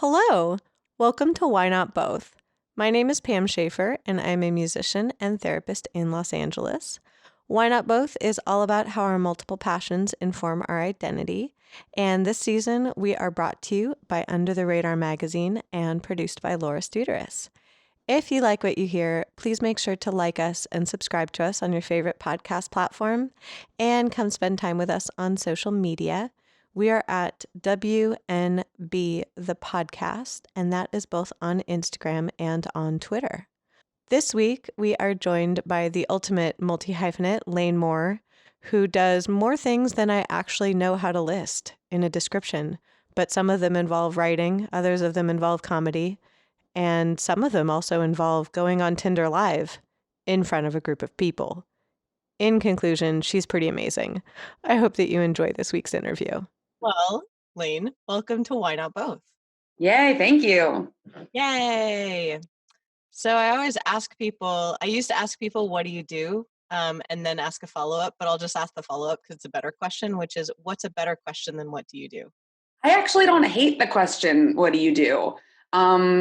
Hello, welcome to Why Not Both. My name is Pam Schaefer, and I'm a musician and therapist in Los Angeles. Why Not Both is all about how our multiple passions inform our identity, and this season we are brought to you by Under the Radar magazine and produced by Laura Studeris. If you like what you hear, please make sure to like us and subscribe to us on your favorite podcast platform, and come spend time with us on social media. We are at WNB the podcast, and that is both on Instagram and on Twitter. This week, we are joined by the ultimate multi-hyphenate, Lane Moore, who does more things than I actually know how to list in a description, but some of them involve writing, others of them involve comedy, and some of them also involve going on Tinder Live in front of a group of people. In conclusion, she's pretty amazing. I hope that you enjoy this week's interview. Well, Lane, welcome to Why Not Both. Yay, thank you. Yay. So I used to ask people, what do you do? And then ask a follow-up, but I'll just ask the follow-up because it's a better question, which is, what's a better question than what do you do? I actually don't hate the question, what do you do?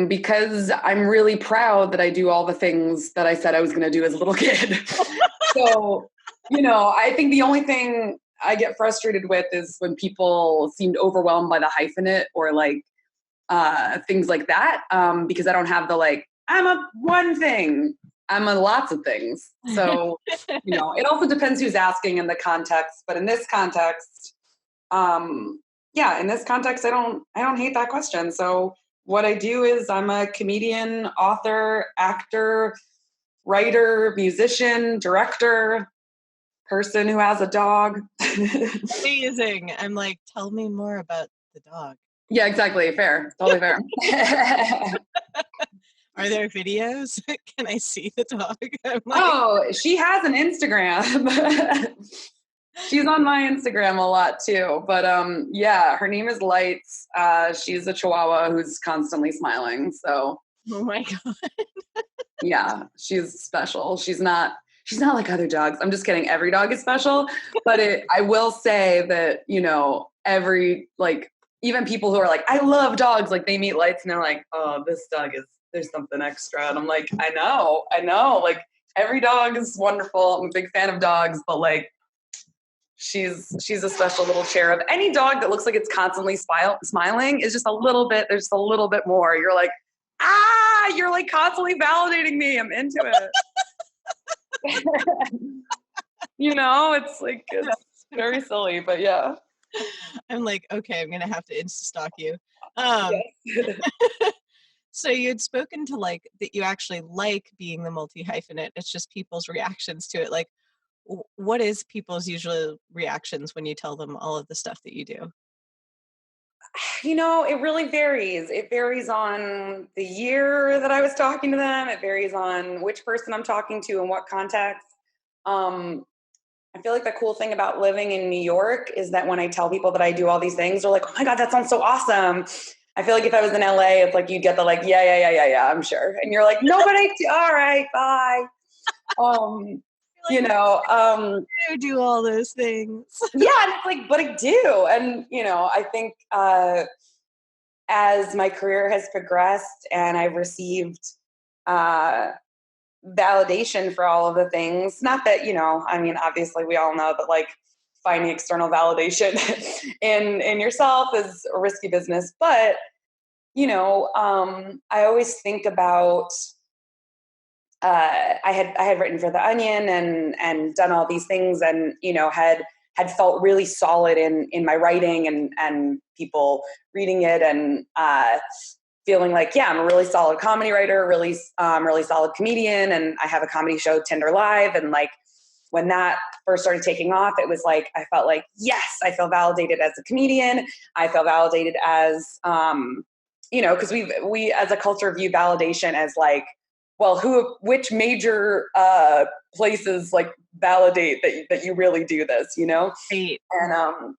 Because I'm really proud that I do all the things that I said I was going to do as a little kid. So, I think the only thing I get frustrated with is when people seemed overwhelmed by the hyphenate or things like that. Because I don't have the I'm a one thing. I'm a lots of things. So, it also depends who's asking in the context. But in this context, I don't hate that question. So what I do is I'm a comedian, author, actor, writer, musician, director, person who has a dog. Amazing. I'm like, tell me more about the dog. Yeah, exactly. Fair. Totally fair. Are there videos? Can I see the dog? She has an Instagram. She's on my Instagram a lot too. But her name is Lights. She's a Chihuahua who's constantly smiling. So oh my God. Yeah, she's special. She's not like other dogs. I'm just kidding. Every dog is special. But I will say that, every even people who are like, I love dogs, they meet Lights and they're like, oh, this dog there's something extra. And I'm like, I know. Every dog is wonderful. I'm a big fan of dogs, but she's a special little cherub. Any dog that looks like it's constantly smiling is just a little bit, there's a little bit more. You're like, you're constantly validating me. I'm into it. It's very silly, but yeah. I'm like, okay, I'm going to have to Insta-stalk you. Yes. So you had spoken to that you actually like being the multi-hyphenate. It's just people's reactions to it. What is people's usual reactions when you tell them all of the stuff that you do? It really varies. It varies on the year that I was talking to them. It varies on which person I'm talking to and what context. I feel like the cool thing about living in New York is that when I tell people that I do all these things, they're like, oh my God, that sounds so awesome. I feel like if I was in LA, it's like you get the yeah, I'm sure. And you're like, no, but I do. All right, bye. I do all those things. Yeah, and it's but I do. And, I think as my career has progressed and I've received validation for all of the things, not that, obviously we all know that finding external validation in yourself is a risky business. But, I always think about, I had written for The Onion and done all these things and, had felt really solid in my writing and people reading it and feeling I'm a really solid comedy writer, really solid comedian. And I have a comedy show, Tinder Live. And when that first started taking off, it was I felt yes, I feel validated as a comedian. I feel validated as, because we as a culture view validation as which major places validate that you really do this, Right. And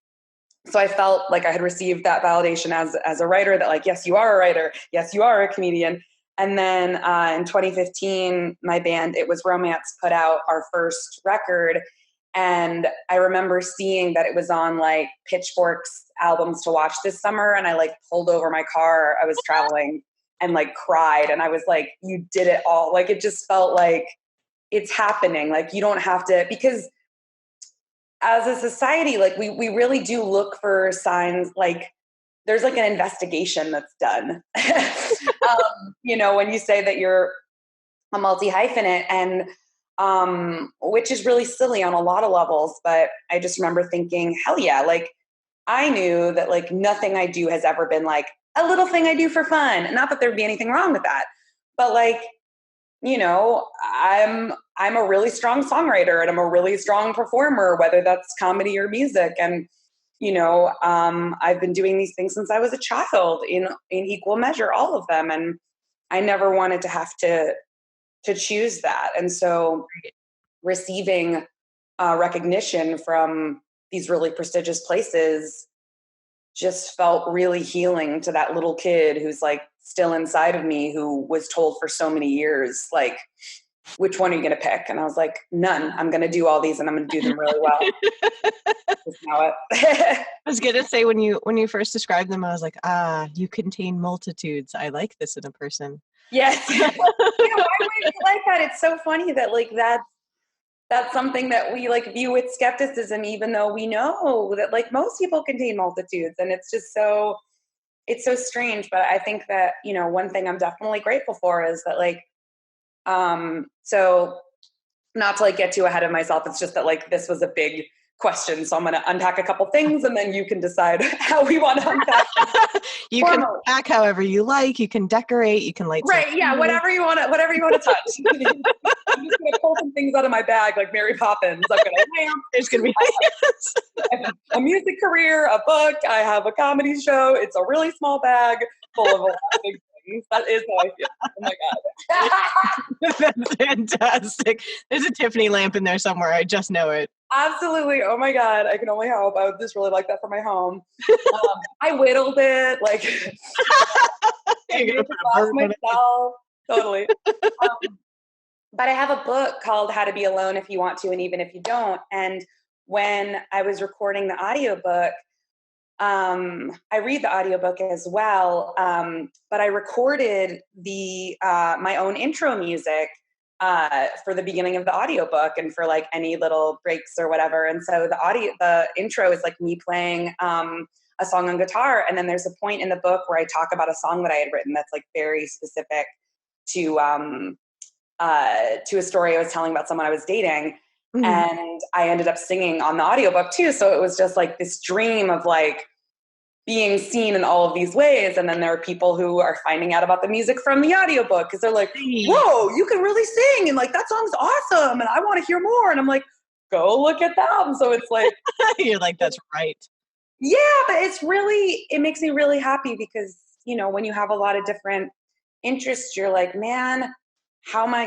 so I felt like I had received that validation as a writer that yes, you are a writer. Yes, you are a comedian. And then in 2015, my band, It Was Romance, put out our first record. And I remember seeing that it was on like Pitchfork's albums to watch this summer. And I like pulled over my car. I was traveling and like cried. And I was like, you did it all. Like, it just felt like it's happening. Like, you don't have to, because as a society, like we really do look for signs. Like, there's like an investigation that's done. You know, when you say that you're a multi-hyphenate, and which is really silly on a lot of levels. But I just remember thinking, hell yeah, like I knew that like nothing I do has ever been like a little thing I do for fun. Not that there'd be anything wrong with that, but like, you know, I'm a really strong songwriter and I'm a really strong performer, whether that's comedy or music. And, you know, I've been doing these things since I was a child in equal measure, all of them. And I never wanted to have to choose that. And so receiving recognition from these really prestigious places just felt really healing to that little kid who's like still inside of me, who was told for so many years, like, which one are you going to pick? And I was like, none. I'm going to do all these and I'm going to do them really well. I was going to say, when you first described them, I was like, you contain multitudes. I like this in a person. Yes. Yeah, why would you like that? It's so funny that like that's something that we like view with skepticism, even though we know that like most people contain multitudes. And it's just it's so strange. But I think that, you know, one thing I'm definitely grateful for is that like, so not to like get too ahead of myself, it's just that like this was a big question. So I'm going to unpack a couple things and then you can decide how we want to unpack it. You can unpack however you like. You can decorate. You can light. Right. Yeah. Whatever you want to touch. I'm just going to pull some things out of my bag like Mary Poppins. I'm going to lamp. There's going to be a music career, a book. I have a comedy show. It's a really small bag full of a lot of big things. That is how I feel. Oh my God. That's fantastic. There's a Tiffany lamp in there somewhere. I just know it. Absolutely. Oh my God. I can only hope. I would just really like that for my home. I whittled it. Like, myself. Totally. But I have a book called How to Be Alone If You Want to and Even If You Don't. And when I was recording the audiobook, I read the audiobook as well, but I recorded my own intro music for the beginning of the audiobook and for like any little breaks or whatever. And so the intro is like me playing a song on guitar. And then there's a point in the book where I talk about a song that I had written that's like very specific to a story I was telling about someone I was dating. Mm-hmm. And I ended up singing on the audiobook too. So it was just like this dream of like being seen in all of these ways. And then there are people who are finding out about the music from the audiobook because they're like, whoa, you can really sing. And like, that song's awesome. And I want to hear more. And I'm like, go look at them. So it's like, you're like, that's right. Yeah. But it makes me really happy because, you know, when you have a lot of different interests, you're like, man, how am I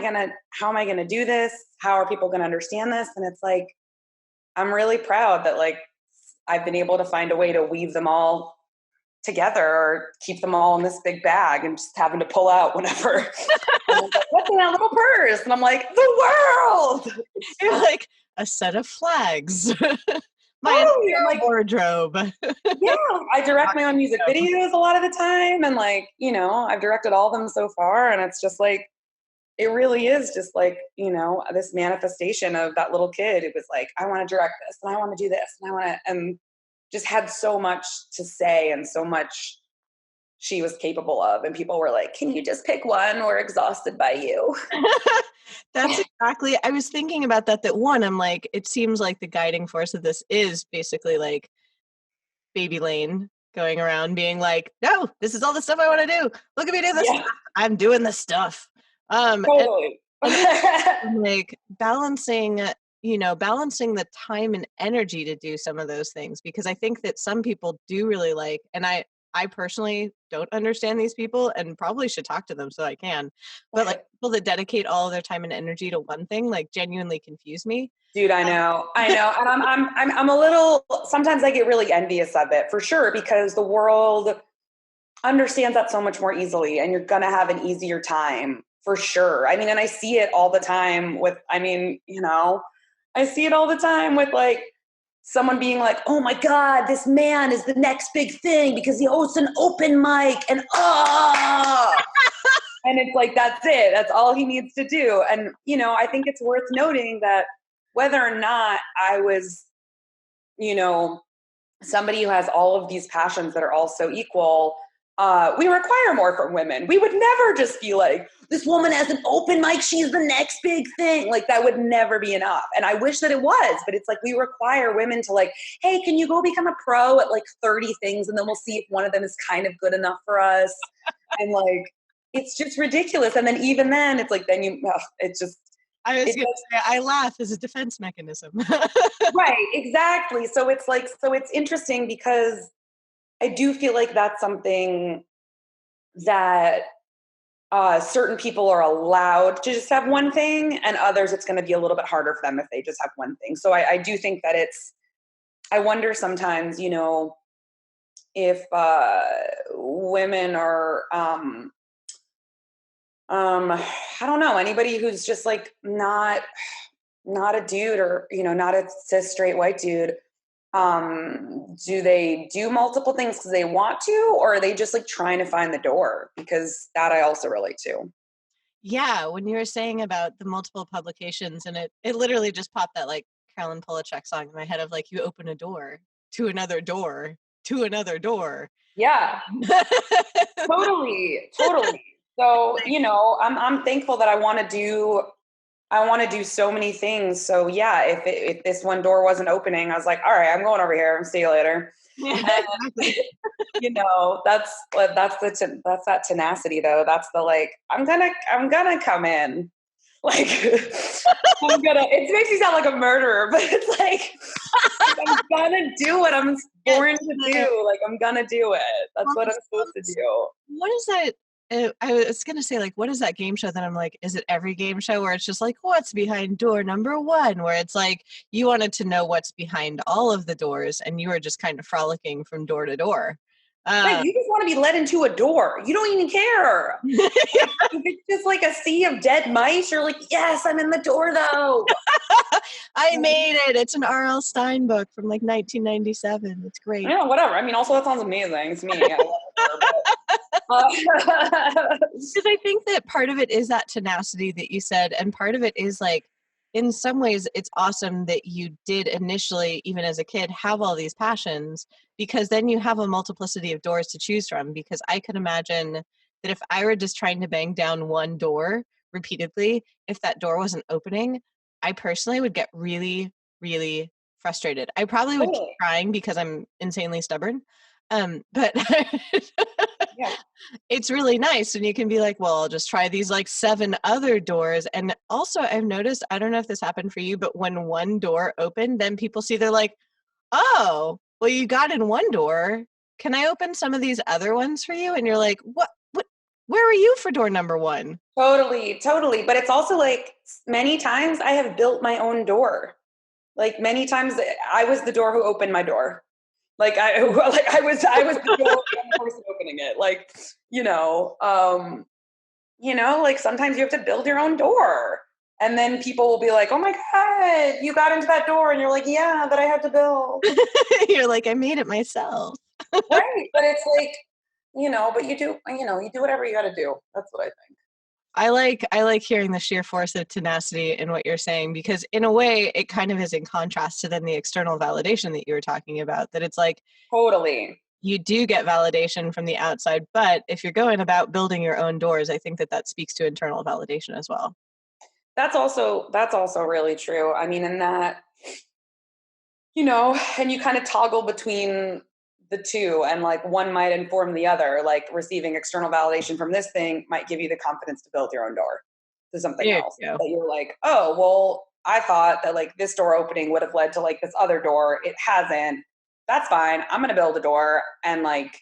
going to do this? How are people going to understand this? And it's like, I'm really proud that like, I've been able to find a way to weave them all together or keep them all in this big bag and just having to pull out whenever. Like, what's in that little purse? And I'm like, the world! You're like a set of flags. My like, wardrobe. Yeah, I direct my own music videos a lot of the time. And like, you know, I've directed all of them so far. And it's just like, it really is just like, you know, this manifestation of that little kid. It was like, I want to direct this and I want to do this and just had so much to say and so much she was capable of. And people were like, can you just pick one? We're exhausted by you. That's exactly, I was thinking about that one, I'm like, it seems like the guiding force of this is basically like Baby Lane going around being like, no, this is all the stuff I want to do. Look at me do this. Yeah. I'm doing this stuff. Totally. And like balancing the time and energy to do some of those things, because I think that some people do really like, and I personally don't understand these people and probably should talk to them so I can, but like people that dedicate all of their time and energy to one thing, like genuinely confuse me. Dude, I know. And I'm a little, sometimes I get really envious of it for sure, because the world understands that so much more easily and you're going to have an easier time for sure. I mean, and I see it all the time with, I mean, you know, I see it all the time with like someone being like, oh my God, this man is the next big thing because he hosts an open mic and and it's like, that's it. That's all he needs to do. And, you know, I think it's worth noting that whether or not I was, you know, somebody who has all of these passions that are all so equal, we require more from women. We would never just be like, this woman has an open mic, she's the next big thing. Like that would never be enough. And I wish that it was, but it's like we require women to like, hey, can you go become a pro at like 30 things and then we'll see if one of them is kind of good enough for us. And like, it's just ridiculous. And then even then it's like, then it's just, I was going to say, I laugh as a defense mechanism. Right, exactly. So it's like, so it's interesting because I do feel like that's something that certain people are allowed to just have one thing, and others it's going to be a little bit harder for them if they just have one thing. So I do think that I wonder sometimes, you know, if women are, I don't know, anybody who's just like not a dude or, you know, not a cis straight white dude, do they do multiple things because they want to, or are they just like trying to find the door? Because that I also relate to. Yeah, when you were saying about the multiple publications, and it literally just popped that like Carolyn Polachek song in my head of like, you open a door to another door to another door. Yeah, totally. So, you know, I'm thankful that I want to do so many things. So yeah, if this one door wasn't opening, I was like, all right, I'm going over here and see you later. And, you know, that's that tenacity though. That's the like, I'm gonna come in. Like it makes me sound like a murderer, but it's like I'm gonna do what I'm born to do. Like I'm gonna do it. That's what I'm supposed to do. What is that? I was gonna say, like, what is that game show that I'm like, is it every game show where it's just like, what's behind door number 1, where it's like you wanted to know what's behind all of the doors and you were just kind of frolicking from door to door. Right, you just want to be led into a door. You don't even care. If it's just like a sea of dead mice, you're like, yes, I'm in the door though. I made it. It's an R.L. Stein book from like 1997. It's great. Yeah, whatever. I mean, also that sounds amazing to me. I love her, because I think that part of it is that tenacity that you said, and part of it is like, in some ways, it's awesome that you did initially, even as a kid, have all these passions, because then you have a multiplicity of doors to choose from. Because I could imagine that if I were just trying to bang down one door repeatedly, if that door wasn't opening, I personally would get really, really frustrated. I probably would keep trying because I'm insanely stubborn. But yeah. It's really nice when you can be like, well, I'll just try these like 7 other doors. And also I've noticed, I don't know if this happened for you, but when one door opened, then people see, they're like, oh, well, you got in one door. Can I open some of these other ones for you? And you're like, what, where were you for door number 1? Totally. But it's also like many times I have built my own door. Like many times I was the door who opened my door. Like I was the person opening it. Like, like sometimes you have to build your own door. And then people will be like, oh my God, you got into that door. And you're like, yeah, that I had to build. You're like, I made it myself. Right. But it's like, but you do whatever you got to do. That's what I think. I like hearing the sheer force of tenacity in what you're saying, because in a way it kind of is in contrast to then the external validation that you were talking about, that it's like, totally, you do get validation from the outside, but if you're going about building your own doors, I think that speaks to internal validation as well. That's also really true. I mean, in that, and you kind of toggle between the two, and like one might inform the other. Like receiving external validation from this thing might give you the confidence to build your own door to something else. That you're like, oh, well, I thought that like this door opening would have led to like this other door. It hasn't. That's fine. I'm going to build a door, and like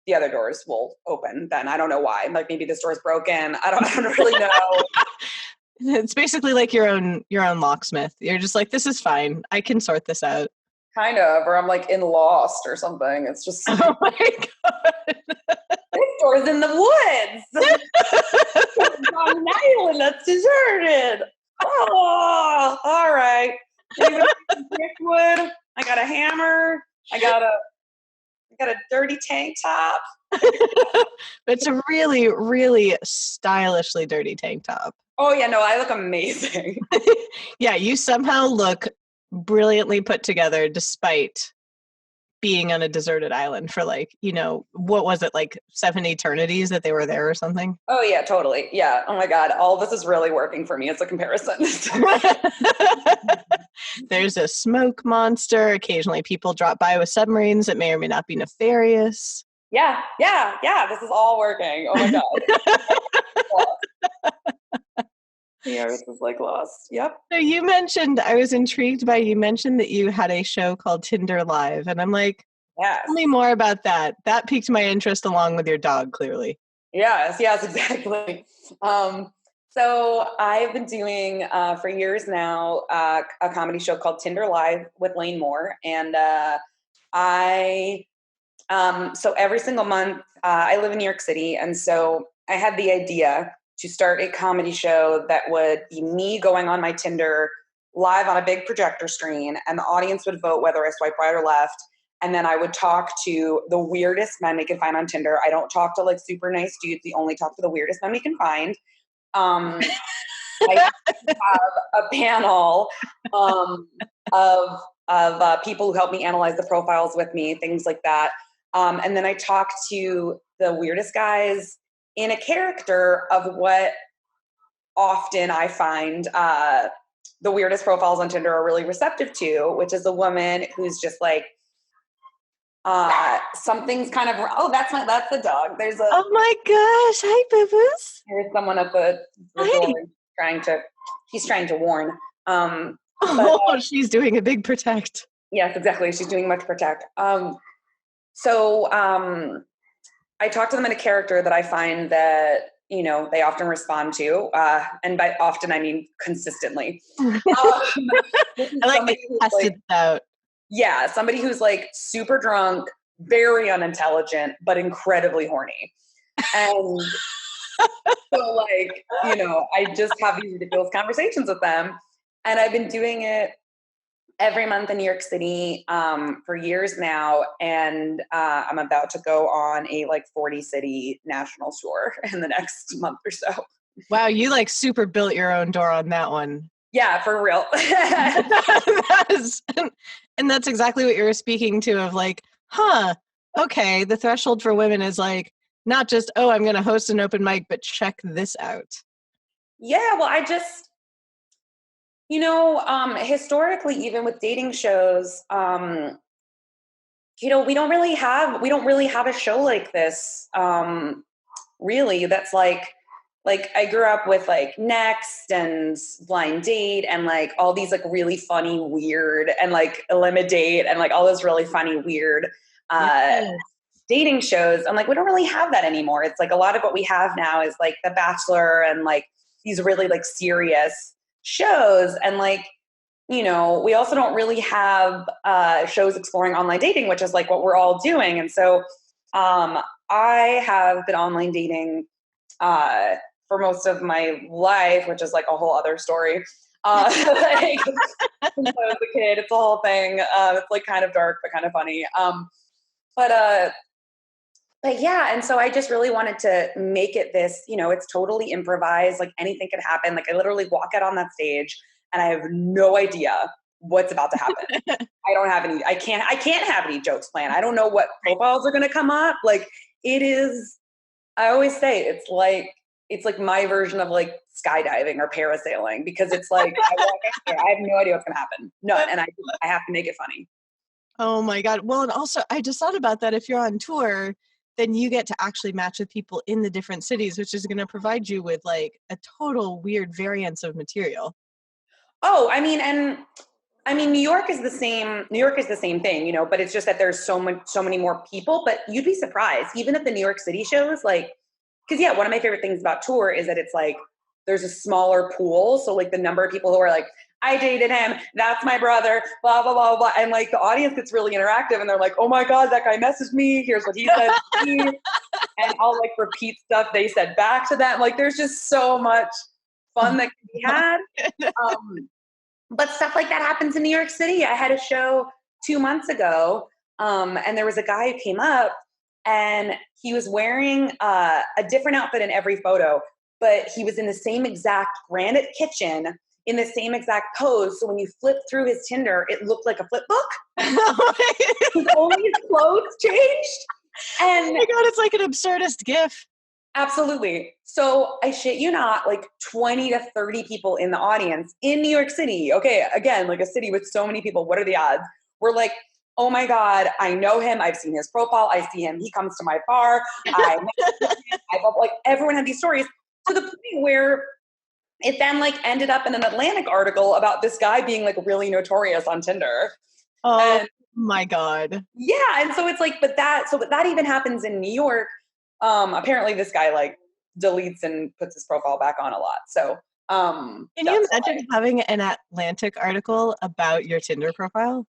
the other doors will open. Then I don't know why. Like maybe this door is broken. I don't really know. It's basically like your own locksmith. You're just like, this is fine. I can sort this out. Kind of, or I'm like in Lost or something. It's just like, oh my God. This door's in the woods. It's on an island that's deserted. Oh, all right. Anybody need some driftwood? I got a hammer. I got a dirty tank top. It's a really, really stylishly dirty tank top. Oh yeah, no, I look amazing. Yeah, you somehow look brilliantly put together despite being on a deserted island for like, what was it, like 7 eternities that they were there or something? Oh yeah, totally. Yeah. Oh my God. All this is really working for me as a comparison. There's a smoke monster. Occasionally people drop by with submarines that may or may not be nefarious. Yeah. This is all working. Oh my God. Yeah, this is like lost. Yep. So I was intrigued by, you mentioned that you had a show called Tinder Live. And I'm like, Yes. tell me more about that. That piqued my interest along with your dog, clearly. Yes, exactly. So I've been doing for years now a comedy show called Tinder Live with Lane Moore, and so every single month I live in New York City, and so I had the idea to start a comedy show that would be me going on my Tinder live on a big projector screen, and the audience would vote whether I swipe right or left. And then I would talk to the weirdest men we can find on Tinder. I don't talk to like super nice dudes. We only talk to the weirdest men we can find. I have a panel of people who help me analyze the profiles with me, things like that. And then I talk to the weirdest guys in a character of what often I find the weirdest profiles on Tinder are really receptive to, which is a woman who's just like, something's kind of, that's the dog. Oh my gosh. Hi, boo-boos. There's someone at the door she's trying to warn. She's doing a big protect. Yes, exactly. She's doing much protect. I talk to them in a character that I find that, they often respond to. And by often, I mean consistently. I like that you tested out. Yeah, somebody who's like super drunk, very unintelligent, but incredibly horny. And so like, I just have these ridiculous conversations with them. And I've been doing it every month in New York City for years now. And I'm about to go on a like 40 city national tour in the next month or so. Wow, you like super built your own door on that one. Yeah, for real. And that's exactly what you were speaking to of like, okay, the threshold for women is like, not just, I'm going to host an open mic, but check this out. Yeah, well, I just, historically, even with dating shows, we don't really have a show like this, really, that's like I grew up with like Next and Blind Date and like all these like really funny, weird, and like Eliminate and like all those really funny, weird dating shows. I'm like, we don't really have that anymore. It's like a lot of what we have now is like The Bachelor and like these really like serious shows. And like, we also don't really have shows exploring online dating, which is like what we're all doing. And so I have been online dating for most of my life, which is like a whole other story. Like, since I was a kid, it's a whole thing. It's like kind of dark, but kind of funny. But yeah, and so I just really wanted to make it this, it's totally improvised. Like anything could happen. Like I literally walk out on that stage and I have no idea what's about to happen. I can't have any jokes planned. I don't know what profiles are going to come up. Like it is, I always say it's like my version of like skydiving or parasailing, because it's like I walk out there, I have no idea what's going to happen. None. And I have to make it funny. Oh my God. Well, and also I just thought about that. If you're on tour, then you get to actually match with people in the different cities, which is going to provide you with like a total weird variance of material. Oh, I mean, New York is the same thing, but it's just that there's so many more people, but you'd be surprised, even at the New York City shows, like, cause yeah, one of my favorite things about tour is that it's like, there's a smaller pool. So like the number of people who are like, I dated him, that's my brother, blah, blah, blah, blah. And like the audience gets really interactive and they're like, oh my God, that guy messaged me. Here's what he said to me. And I'll like repeat stuff they said back to them. Like there's just so much fun that can be had. But stuff like that happens in New York City. I had a show 2 months ago, and there was a guy who came up, and he was wearing a different outfit in every photo, but he was in the same exact granite kitchen in the same exact pose. So when you flip through his Tinder, it looked like a flip book. Only his clothes changed. And oh my God, it's like an absurdist gif. Absolutely. So I shit you not, like 20 to 30 people in the audience in New York City. Okay, again, like a city with so many people. What are the odds? We're like, oh my God, I know him. I've seen his profile. I see him. He comes to my bar. Like everyone had these stories to the point where it then like ended up in an Atlantic article about this guy being like really notorious on Tinder. Oh and, my God. Yeah. And so it's like, but that even happens in New York. Apparently this guy like deletes and puts his profile back on a lot. So, can you imagine having an Atlantic article about your Tinder profile?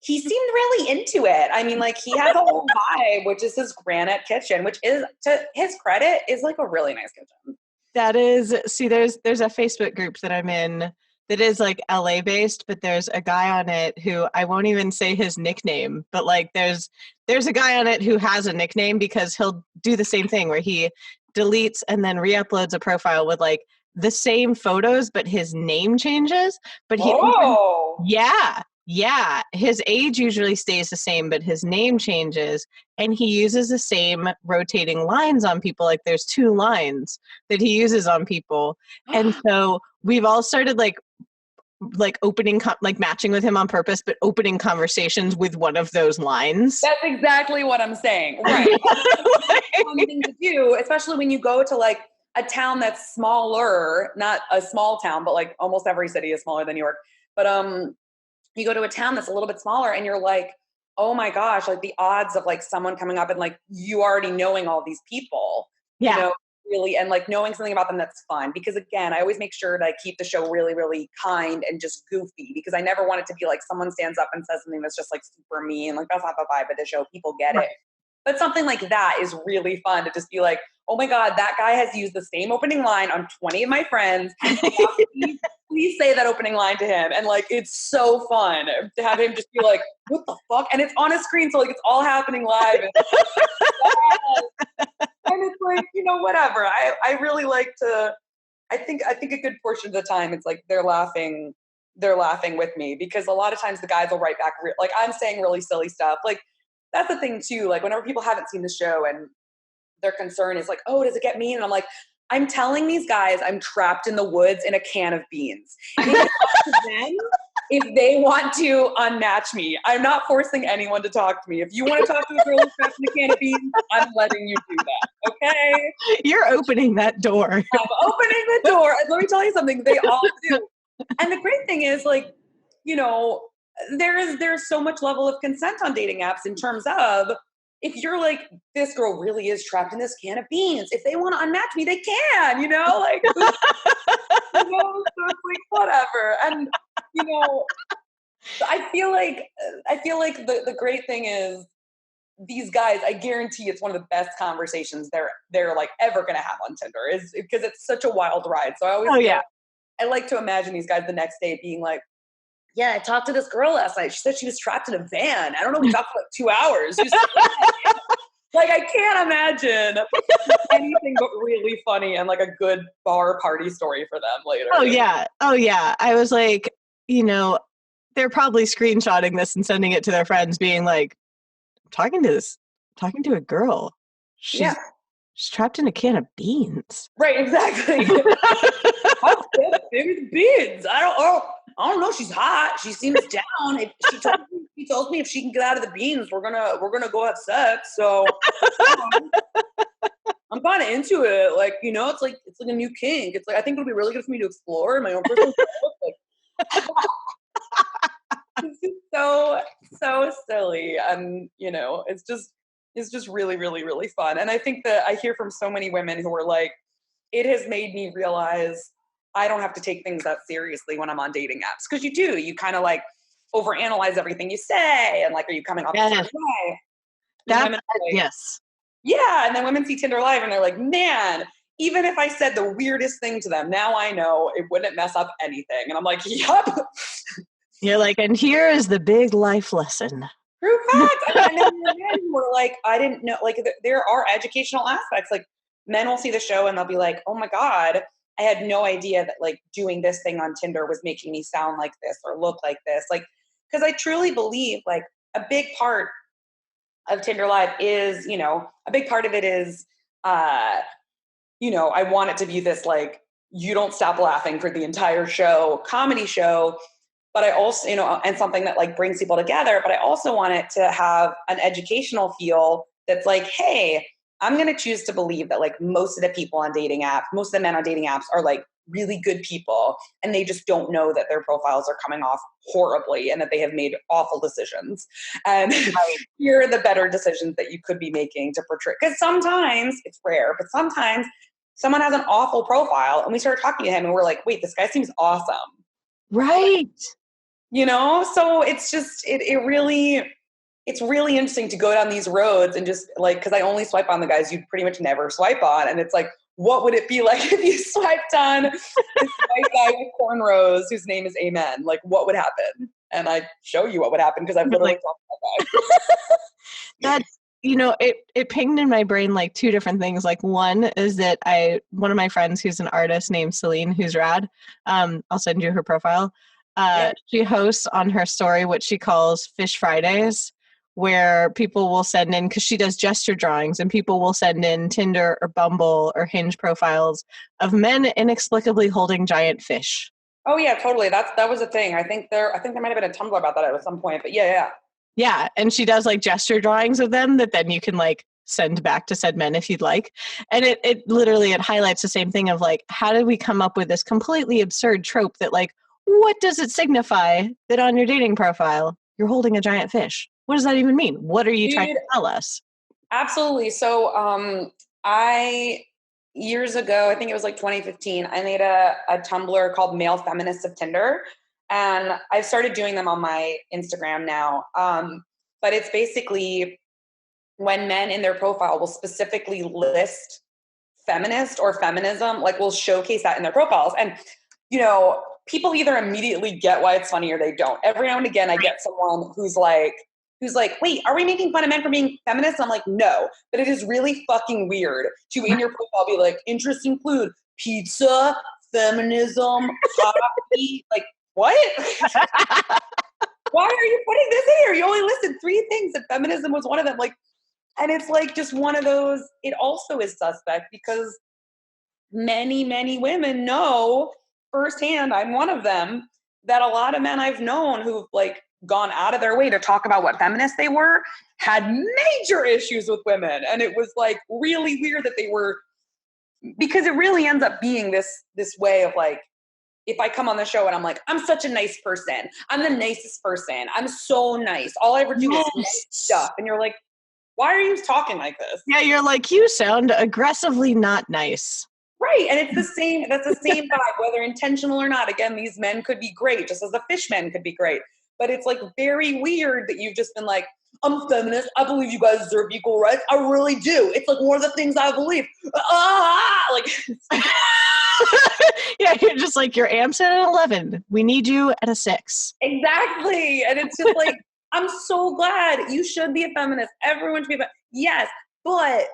He seemed really into it. I mean, like he has a whole vibe, which is his granite kitchen, which is, to his credit, is like a really nice kitchen. That is, see, there's a Facebook group that I'm in that is like LA based, but there's a guy on it who I won't even say his nickname, but like there's a guy on it who has a nickname because he'll do the same thing where he deletes and then re-uploads a profile with like the same photos, but his name changes. But yeah, his age usually stays the same, but his name changes, and he uses the same rotating lines on people. Like there's 2 lines that he uses on people, and so we've all started like opening like matching with him on purpose, but opening conversations with one of those lines. That's exactly what I'm saying. Right. One thing to do, especially when you go to like a town that's smaller, not a small town, but like almost every city is smaller than New York. But you go to a town that's a little bit smaller and you're like, oh my gosh, like the odds of like someone coming up and like you already knowing all these people, yeah. You know, really, and like knowing something about them that's fun. Because again, I always make sure that I keep the show really, really kind and just goofy, because I never want it to be like someone stands up and says something that's just like super mean. Like that's not the vibe of the show. People get it. But something like that is really fun to just be like, oh my God, that guy has used the same opening line on 20 of my friends. Please say that opening line to him. And like, it's so fun to have him just be like, what the fuck? And it's on a screen. So like, it's all happening live. And it's like, you know, whatever. I really like to, I think a good portion of the time it's like they're laughing with me, because a lot of times the guys will write back, like I'm saying really silly stuff. Like that's the thing too. Like whenever people haven't seen the show and their concern is like, oh, does it get mean? And I'm like, I'm telling these guys I'm trapped in the woods in a can of beans. If they want to unmatch me, I'm not forcing anyone to talk to me. If you want to talk to a girl who's trapped in a can of beans, I'm letting you do that. Okay? You're opening that door. I'm opening the door. And let me tell you something. They all do. And the great thing is, like, you know, there's so much level of consent on dating apps in terms of, if you're like, this girl really is trapped in this can of beans, if they want to unmatch me, they can, you know, like, you know, so it's like, whatever. And, you know, I feel like the great thing is these guys, I guarantee it's one of the best conversations they're like ever going to have on Tinder, is because it's such a wild ride. So I always, I like to imagine these guys the next day being like, yeah, I talked to this girl last night. She said she was trapped in a van. I don't know. We talked for like 2 hours. Like, I can't imagine anything but really funny and like a good bar party story for them later. Oh yeah. I was like, you know, they're probably screenshotting this and sending it to their friends, being like, talking to a girl. She's trapped in a can of beans. Right, exactly. Maybe the beans. I don't know. She's hot. She seems down. She told me if she can get out of the beans, we're gonna go have sex. So I'm kind of into it. Like, you know, it's like a new kink. It's like, I think it'll be really good for me to explore my own personal growth. It's just so silly, and you know, it's just really, really, really fun. And I think that I hear from so many women who are like, it has made me realize I don't have to take things that seriously when I'm on dating apps. Because you kind of like overanalyze everything you say, and like, are you coming off a certain way? Yes. Yeah, and then women see Tinder Live and they're like, man, even if I said the weirdest thing to them, now I know it wouldn't mess up anything. And I'm like, yup. You're like, and here is the big life lesson. True facts. And then there are men who are like, I didn't know, like there are educational aspects. Like men will see the show and they'll be like, oh my God, I had no idea that like doing this thing on Tinder was making me sound like this or look like this. Like, because I truly believe like a big part of Tinder Live is, you know, a big part of it is, you know, I want it to be this like, you don't stop laughing for the entire show, comedy show. But I also, you know, and something that like brings people together, but I also want it to have an educational feel that's like, hey, I'm going to choose to believe that like most of the people on dating apps, most of the men on dating apps are like really good people. And they just don't know that their profiles are coming off horribly and that they have made awful decisions. And here are the better decisions that you could be making to portray. Because sometimes, it's rare, but sometimes someone has an awful profile and we start talking to him and we're like, wait, this guy seems awesome. Right. You know, so it's just, it's really interesting to go down these roads and just like, because I only swipe on the guys you pretty much never swipe on. And it's like, what would it be like if you swiped on this white guy with cornrows whose name is Amen? Like, what would happen? And I show you what would happen because I've literally talked to that guy. That's, you know, it pinged in my brain like two different things. Like one is that one of my friends who's an artist named Celine, who's rad, I'll send you her profile. She hosts on her story what she calls Fish Fridays, where people will send in, because she does gesture drawings, and people will send in Tinder or Bumble or Hinge profiles of men inexplicably holding giant fish. Oh yeah, totally. That was a thing. I think there might have been a Tumblr about that at some point, but yeah. Yeah, and she does like gesture drawings of them that then you can like send back to said men if you'd like. And it literally highlights the same thing of like, how did we come up with this completely absurd trope that like, what does it signify that on your dating profile you're holding a giant fish? What does that even mean? What are you trying to tell us? Absolutely. So I years ago, I think it was like 2015, I made a Tumblr called Male Feminists of Tinder. And I've started doing them on my Instagram now. But it's basically when men in their profile will specifically list feminist or feminism, like will showcase that in their profiles. And, you know, people either immediately get why it's funny or they don't. Every now and again, I get someone who's like, wait, are we making fun of men for being feminists? I'm like, no, but it is really fucking weird to in your profile be like, interests include pizza, feminism, coffee, like, what? Why are you putting this in here? You only listed 3 things and feminism was one of them. Like, and it's like just one of those, it also is suspect because many, many women know firsthand, I'm one of them, that a lot of men I've known who've like gone out of their way to talk about what feminists they were had major issues with women. And it was like really weird that they were, because it really ends up being this way of like, if I come on the show and I'm like, I'm such a nice person. I'm the nicest person. I'm so nice. All I ever do is nice stuff. And you're like, why are you talking like this? Yeah, you're like, you sound aggressively not nice. Right. And it's the same, that's the same vibe, whether intentional or not. Again, these men could be great, just as the fish men could be great. But it's like very weird that you've just been like, I'm a feminist. I believe you guys deserve equal rights. I really do. It's like one of the things I believe. Like Yeah, you're just like, your amp's at an 11. We need you at a 6. Exactly. And it's just like, I'm so glad. You should be a feminist. Everyone should be a feminist. Yes, but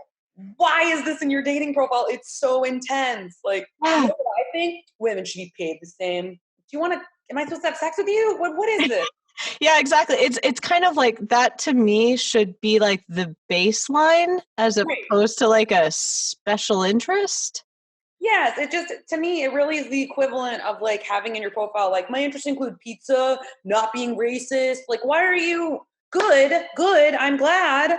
why is this in your dating profile? It's so intense. Like, you know what I think? Women should be paid the same. Do you want to, am I supposed to have sex with you? What is this? Yeah, exactly. It's kind of like that to me should be like the baseline as opposed to like a special interest. Yes, it just, to me, it really is the equivalent of like having in your profile, like, my interests include pizza, not being racist. Like, why are you good, I'm glad.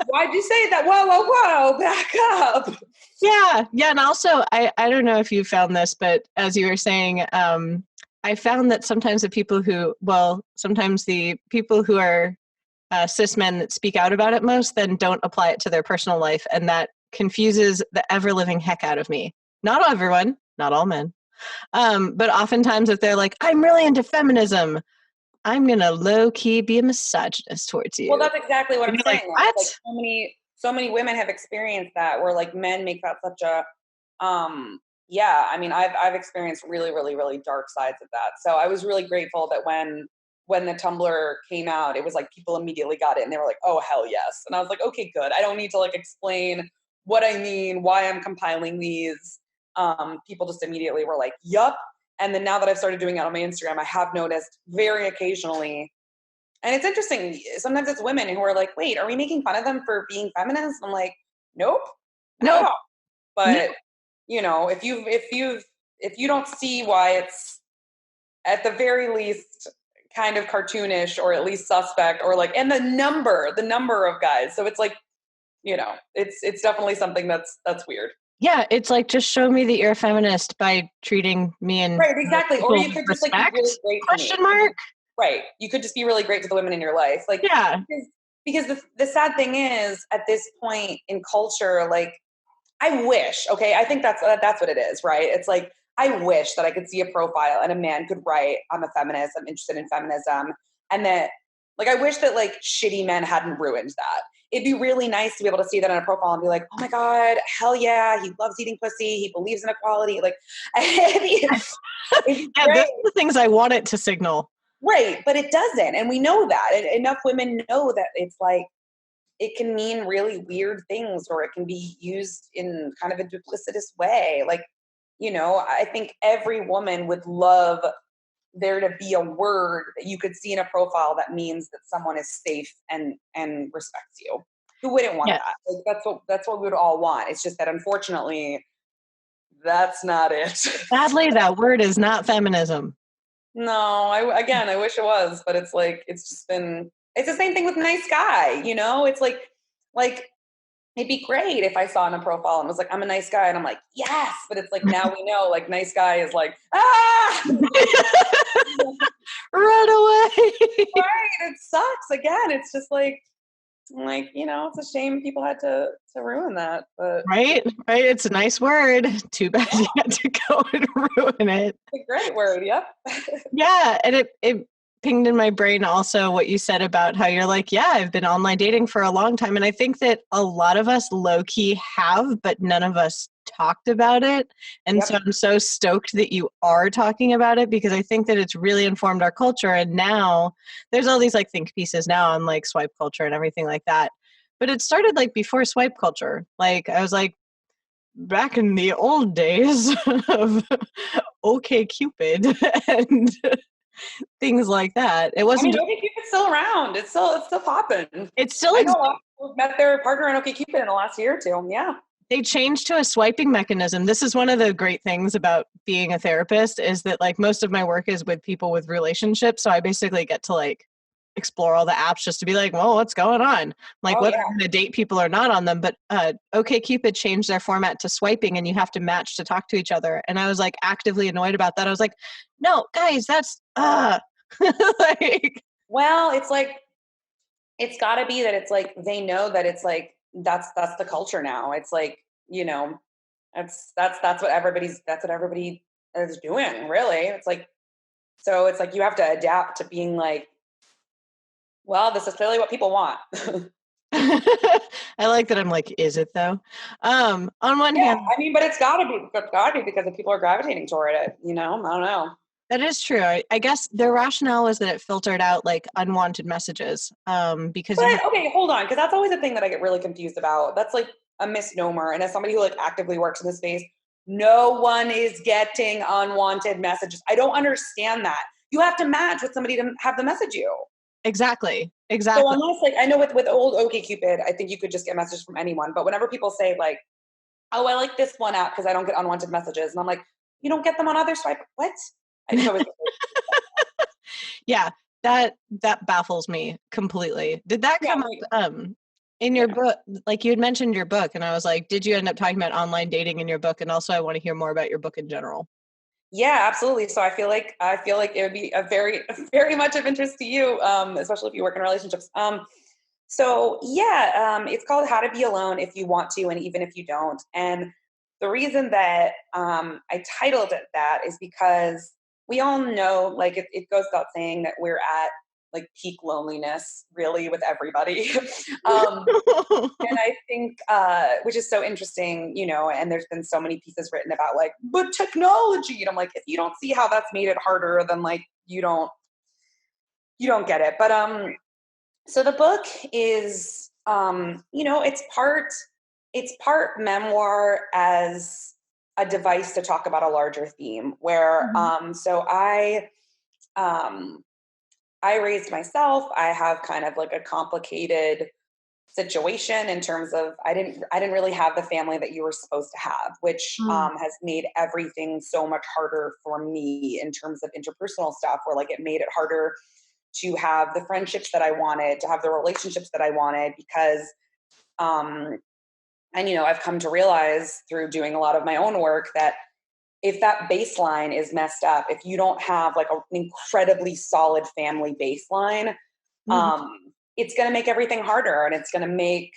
Why'd you say that? Whoa, back up. Yeah. And also, I don't know if you found this, but as you were saying, I found that sometimes the people who are cis men that speak out about it most then don't apply it to their personal life. And that confuses the ever-living heck out of me. Not everyone, not all men. But oftentimes if they're like, I'm really into feminism, I'm going to low-key be a misogynist towards you. Well, that's exactly what I'm saying. Like, what? Like so many women have experienced that, where like men make that such a, yeah, I mean, I've experienced really, really, really dark sides of that. So I was really grateful that when the Tumblr came out, it was like people immediately got it and they were like, oh, hell yes. And I was like, okay, good. I don't need to like explain what I mean, why I'm compiling these. People just immediately were like, yup. And then now that I've started doing it on my Instagram, I have noticed very occasionally, and it's interesting, sometimes it's women who are like, wait, are we making fun of them for being feminist? I'm like, nope, not at No, all. no. But you know, if you don't see why it's at the very least kind of cartoonish or at least suspect, or like, and the number of guys. So it's like, you know, it's definitely something that's weird. Yeah, it's like, just show me that you're a feminist by treating me and Right, exactly. Or you with could just like be really respect? great to me. Question mark? Right. You could just be really great to the women in your life. Like, Yeah. because the sad thing is, at this point in culture, like, I wish, okay, I think that's what it is, right? It's like, I wish that I could see a profile and a man could write, I'm a feminist, I'm interested in feminism. And that, like, I wish that like shitty men hadn't ruined that. It'd be really nice to be able to see that on a profile and be like, oh my God, hell yeah, he loves eating pussy, he believes in equality. Like, it's Yeah, those great. are the things I want it to signal. Right, but it doesn't. And we know that. And enough women know that it's like, it can mean really weird things, or it can be used in kind of a duplicitous way. Like, you know, I think every woman would love there to be a word that you could see in a profile that means that someone is safe and respects you. Who wouldn't want Yeah. that? Like, that's what we would all want. It's just that unfortunately, that's not it. Sadly, that word is not feminism. No, I wish it was, but it's like, it's just been, it's the same thing with nice guy, you know? It's like it'd be great if I saw in a profile and was like, I'm a nice guy. And I'm like, yes. But it's like, now we know, like, nice guy is like, ah! Run away. Right. It sucks. Again, it's just like, you know, it's a shame people had to ruin that. But Right? Right? It's a nice word. Too bad you had to go and ruin it. it's a great word. Yep. Yeah. And it pinged in my brain also what you said about how you're like, yeah, I've been online dating for a long time. And I think that a lot of us low key have, but none of us talked about it. And Yep. so I'm so stoked that you are talking about it, because I think that it's really informed our culture. And now there's all these like think pieces now on like swipe culture and everything like that. But it started like before swipe culture. Like I was like, back in the old days of OK Cupid and things like that. It I wasn't mean, just, OkCupid's still around. It's still popping. it still I know a exists. lot of people who've met their partner on OkCupid in the last year or two. Yeah. They changed to a swiping mechanism. This is one of the great things about being a therapist, is that like most of my work is with people with relationships. So I basically get to like explore all the apps just to be like, well, what's going on? Like Oh whether yeah. I'm going to date people or not on them. But OkCupid changed their format to swiping, and you have to match to talk to each other. And I was like actively annoyed about that. I was like, no, guys, that's like, Well, it's like, it's got to be that it's like they know that it's like that's the culture now. It's like, you know, that's what everybody is doing, really. It's like, so it's like you have to adapt to being like, well, this is clearly what people want. I like that. I'm like, is it though? On one Yeah, hand, I mean, but it's got to be because if people are gravitating toward it, you know. I don't know. that is true. I guess their rationale was that it filtered out like unwanted messages. Because you But okay, hold on, because that's always a thing that I get really confused about. That's like a misnomer. And as somebody who like actively works in this space, no one is getting unwanted messages. I don't understand that. You have to match with somebody to have them message you. exactly. So Exactly. unless like I know with old OkCupid, I think you could just get messages from anyone. But whenever people say like, "Oh, I like this one app because I don't get unwanted messages," and I'm like, "You don't get them on other swipe? What?" I just always Yeah, that baffles me completely. Did that yeah, come like, up in your yeah. book? Like you had mentioned your book, and I was like, did you end up talking about online dating in your book? And also I want to hear more about your book in general. Yeah, absolutely. So I feel like it would be a very very much of interest to you, especially if you work in relationships. So yeah, it's called How to Be Alone If You Want to and Even If You Don't. And the reason that I titled it that is because we all know, like it goes without saying that we're at like peak loneliness really with everybody. And I think, which is so interesting, you know, and there's been so many pieces written about like, but technology, and I'm like, if you don't see how that's made it harder, then like, you don't get it. But, so the book is, you know, it's part memoir as a device to talk about a larger theme where, so I raised myself. I have kind of like a complicated situation in terms of I didn't really have the family that you were supposed to have, which has made everything so much harder for me in terms of interpersonal stuff, where like it made it harder to have the friendships that I wanted, to have the relationships that I wanted, because and you know, I've come to realize through doing a lot of my own work that if that baseline is messed up, if you don't have like an incredibly solid family baseline, it's going to make everything harder, and it's going to make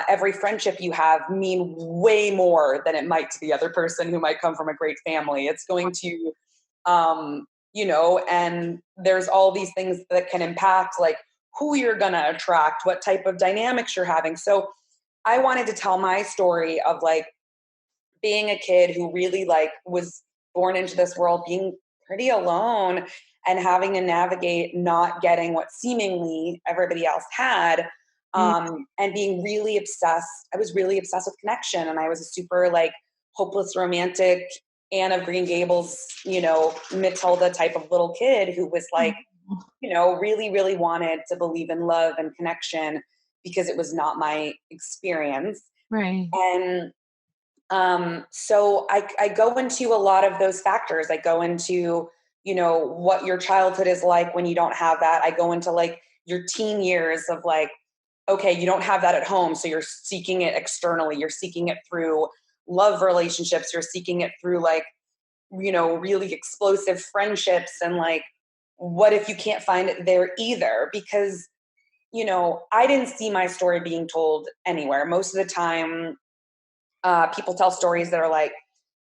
every friendship you have mean way more than it might to the other person who might come from a great family. It's going to, you know, and there's all these things that can impact like who you're going to attract, what type of dynamics you're having. So I wanted to tell my story of like being a kid who really like was born into this world being pretty alone and having to navigate not getting what seemingly everybody else had, and being really obsessed. I was really obsessed with connection, and I was a super like hopeless romantic Anne of Green Gables, you know, Matilda type of little kid who was like, you know, really, really wanted to believe in love and connection because it was not my experience. Right. And so I go into a lot of those factors. I go into, you know, what your childhood is like when you don't have that. I go into like your teen years of like, okay, you don't have that at home, so you're seeking it externally. You're seeking it through love relationships. You're seeking it through like, you know, really explosive friendships. And like, what if you can't find it there either? Because, you know, I didn't see my story being told anywhere. Most of the time, people tell stories that are like,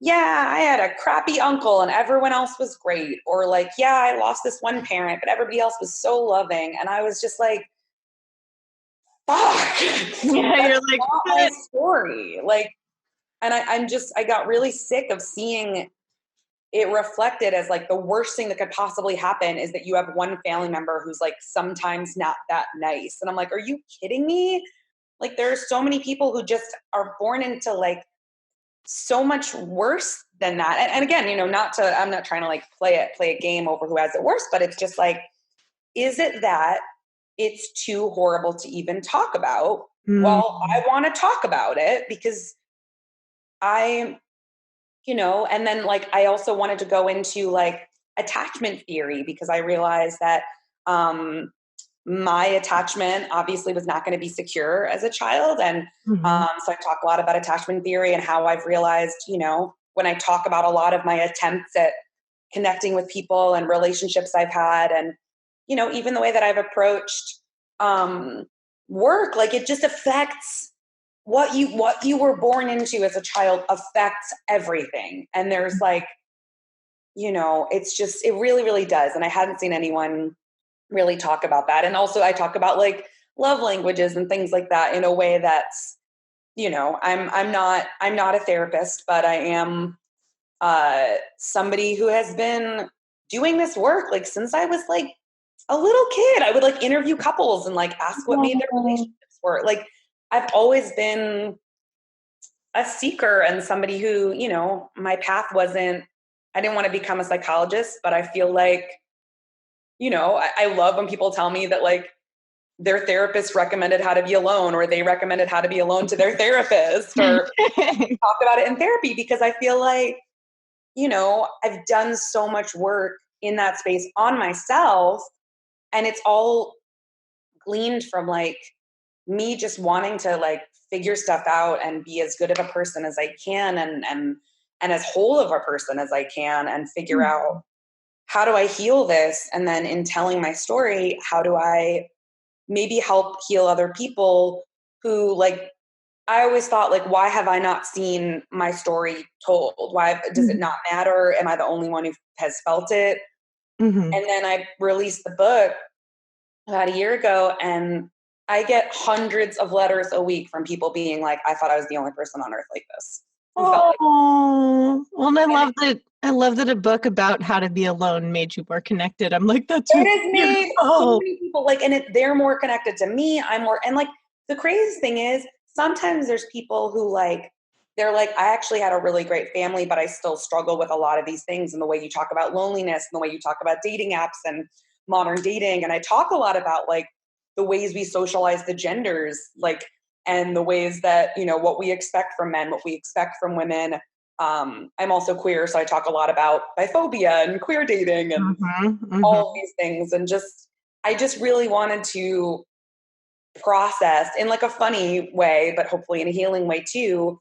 yeah, I had a crappy uncle and everyone else was great. Or like, yeah, I lost this one parent, but everybody else was so loving. And I was just like, fuck. Yeah, you're like, not my story. Like, and I got really sick of seeing it reflected as like the worst thing that could possibly happen is that you have one family member who's like sometimes not that nice. And I'm like, are you kidding me? Like, there are so many people who just are born into like so much worse than that. And again, you know, I'm not trying to like play a game over who has it worse, but it's just like, is it that it's too horrible to even talk about? Well, I want to talk about it because you know, and then like, I also wanted to go into like attachment theory because I realized that, my attachment obviously was not going to be secure as a child. And so I talk a lot about attachment theory and how I've realized, you know, when I talk about a lot of my attempts at connecting with people and relationships I've had, and, you know, even the way that I've approached work, like it just affects what you were born into as a child affects everything. And there's like, you know, it's just, it really, really does. And I hadn't seen anyone really talk about that. And also I talk about like love languages and things like that in a way that's, you know, I'm not a therapist, but I am somebody who has been doing this work like since I was like a little kid. I would like interview couples and like ask what made their relationships work. Like I've always been a seeker and somebody who, you know, my path wasn't, I didn't want to become a psychologist, but I feel like, you know, I love when people tell me that like their therapist recommended how to be alone, or they recommended how to be alone to their therapist, or talk about it in therapy, because I feel like, you know, I've done so much work in that space on myself, and it's all gleaned from like me just wanting to like figure stuff out and be as good of a person as I can, and as whole of a person as I can, and figure out how do I heal this? And then in telling my story, how do I maybe help heal other people who, like, I always thought, like, why have I not seen my story told? Why does it not matter? Am I the only one who has felt it? And then I released the book about a year ago, and I get hundreds of letters a week from people being like, I thought I was the only person on earth like this. Who felt like Oh, well, and I love that a book about how to be alone made you more connected. I'm like, that's it has made so beautiful. many people like, and they're more connected to me. I'm more, and like the craziest thing is sometimes there's people who like, they're like, I actually had a really great family, but I still struggle with a lot of these things. And the way you talk about loneliness and the way you talk about dating apps and modern dating. And I talk a lot about like the ways we socialize the genders, like, and the ways that, you know, what we expect from men, what we expect from women. I'm also queer, so I talk a lot about biphobia and queer dating and all of these things. And I just really wanted to process in like a funny way, but hopefully in a healing way too,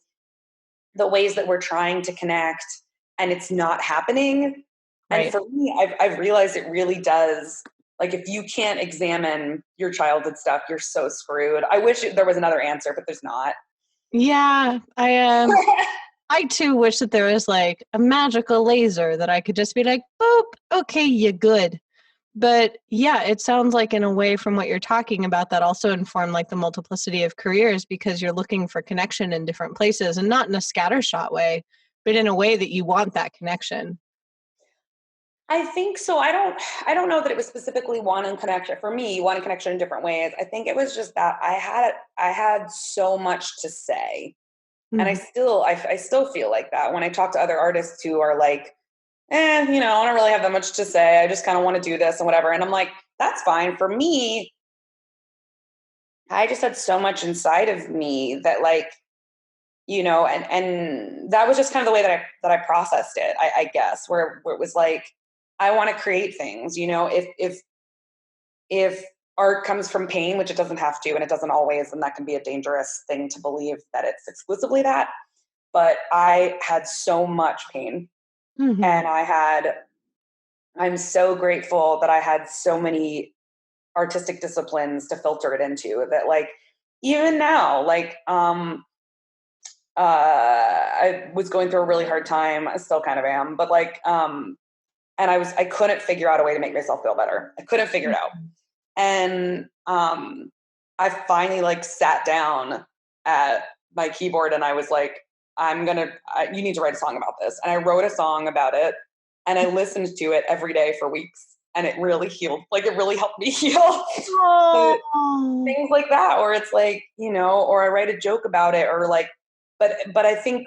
the ways that we're trying to connect and it's not happening. Right. And for me, I've realized it really does. Like if you can't examine your childhood stuff, you're so screwed. I wish there was another answer, but there's not. Yeah, I too wish that there was like a magical laser that I could just be like, boop, okay, you're good. But yeah, it sounds like in a way from what you're talking about that also informed like the multiplicity of careers because you're looking for connection in different places and not in a scattershot way, but in a way that you want that connection. I think so. I don't know that it was specifically wanting connection. For me, wanting connection in different ways. I think it was just that I had so much to say. And Mhm. I still feel like that when I talk to other artists who are like, you know, I don't really have that much to say. I just kind of want to do this and whatever. And I'm like, that's fine. For me, I just had so much inside of me that like, you know, and that was just kind of the way that I processed it, I guess, where it was like, I want to create things, you know, if art comes from pain, which it doesn't have to, and it doesn't always, and that can be a dangerous thing to believe that it's exclusively that. But I had so much pain Mhm. and I'm so grateful that I had so many artistic disciplines to filter it into that like even now like I was going through a really hard time. I still kind of am, but like and I couldn't figure out a way to make myself feel better. I couldn't figure it out. And I finally like sat down at my keyboard and I was like, you need to write a song about this. And I wrote a song about it and I listened to it every day for weeks and it really healed. Like it really helped me heal. But Oh. things like that, or it's like, you know, or I write a joke about it or like, but I think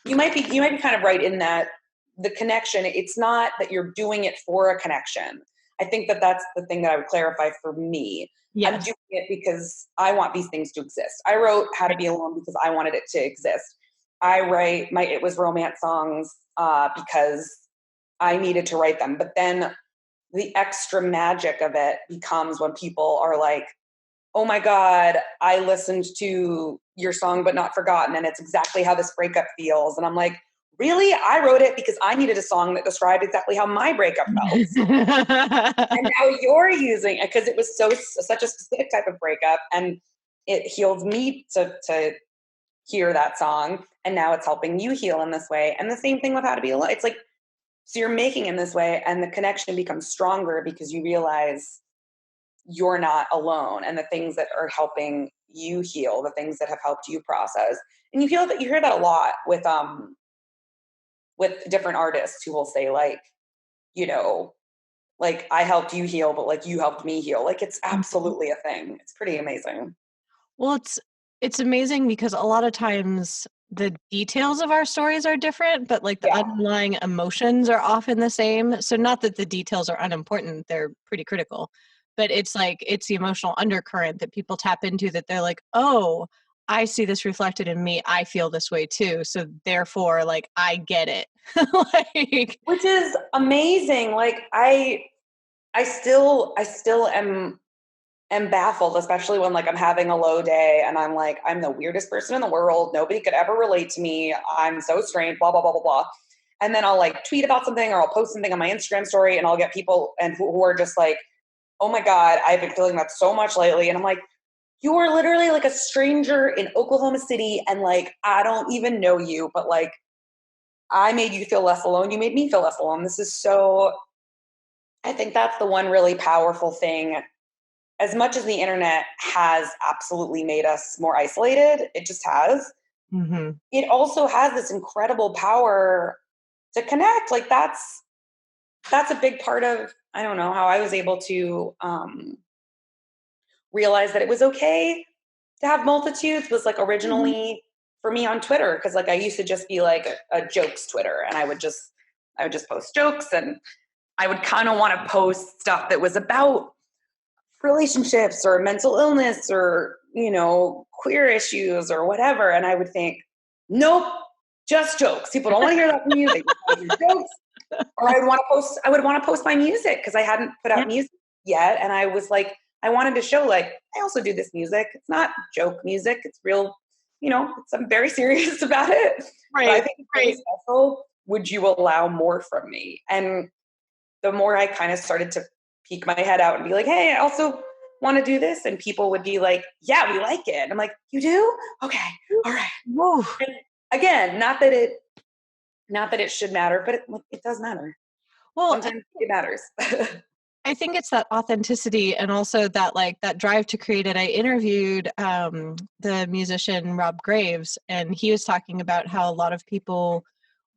you might be kind of right in that the connection, it's not that you're doing it for a connection. I think that that's the thing that I would clarify for me. I'm Yes. doing it because I want these things to exist. I wrote How to Be Alone because I wanted it to exist. I write my It Was Romance songs because I needed to write them. But then the extra magic of it becomes when people are like, oh my God, I listened to your song but not forgotten, and it's exactly how this breakup feels. And I'm like, really? I wrote it because I needed a song that described exactly how my breakup felt. And now you're using it because it was such a specific type of breakup, and it healed me to hear that song, and now it's helping you heal in this way. And the same thing with How to Be Alone. It's like, so you're making in this way, and the connection becomes stronger because you realize you're not alone, and the things that are helping you heal, the things that have helped you process. And you hear that a lot with different artists who will say like, you know, like I helped you heal, but like you helped me heal. Like it's absolutely a thing. It's pretty amazing. Well, it's amazing because a lot of times the details of our stories are different, but like the Yeah. underlying emotions are often the same. So not that the details are unimportant, they're pretty critical. But it's like it's the emotional undercurrent that people tap into that they're like, "Oh, I see this reflected in me. I feel this way too." So therefore, like I get it. Like Which is amazing. Like I still am baffled, especially when like I'm having a low day and I'm like, I'm the weirdest person in the world. Nobody could ever relate to me. I'm so strange, blah, blah, blah, blah, blah. And then I'll like tweet about something or I'll post something on my Instagram story and I'll get people and who are just like, oh my God, I've been feeling that so much lately. And I'm like, you are literally like a stranger in Oklahoma City and like, I don't even know you, but like, I made you feel less alone. You made me feel less alone. This is so I think that's the one really powerful thing. As much as the internet has absolutely made us more isolated, it just has. Mm-hmm. It also has this incredible power to connect. Like that's a big part of, I don't know, how I was able to realize that it was okay to have multitudes was like originally for me on Twitter. Cause like I used to just be like a jokes Twitter, and I would just post jokes, and I would kind of want to post stuff that was about relationships or mental illness or, you know, queer issues or whatever. And I would think, nope, just jokes. People don't want to hear that from you. They just want to hear jokes. Or I would want to post my music because I hadn't put out music yet. And I was like, I wanted to show like, I also do this music. It's not joke music. It's real, you know, I'm very serious about it. Right. But I think it's really special. Would you allow more from me? And the more I kind of started to peek my head out and be like, hey, I also want to do this. And people would be like, yeah, we like it. And I'm like, you do? Okay. All right. Whoa. And again, not that it should matter, but it does matter. Well, sometimes it matters. I think it's that authenticity and also that like that drive to create it. I interviewed the musician Rob Graves, and he was talking about how a lot of people,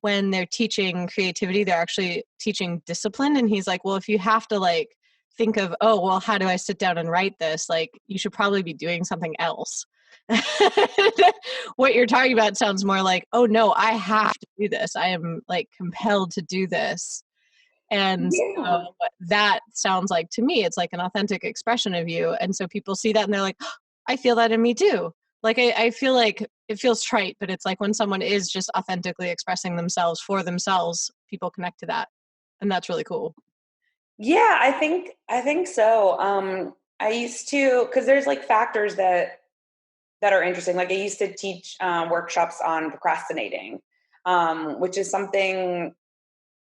when they're teaching creativity, they're actually teaching discipline. And he's like, well, if you have to like think of, oh, well, how do I sit down and write this? Like, you should probably be doing something else. What you're talking about sounds more like, oh no, I have to do this. I am like compelled to do this. And that sounds like, to me, it's like an authentic expression of you. And so people see that and they're like, oh, I feel that in me too. Like, I feel like it feels trite, but it's like when someone is just authentically expressing themselves for themselves, people connect to that. And that's really cool. Yeah, I think so. I used to, because there's like factors that are interesting. Like I used to teach workshops on procrastinating, which is something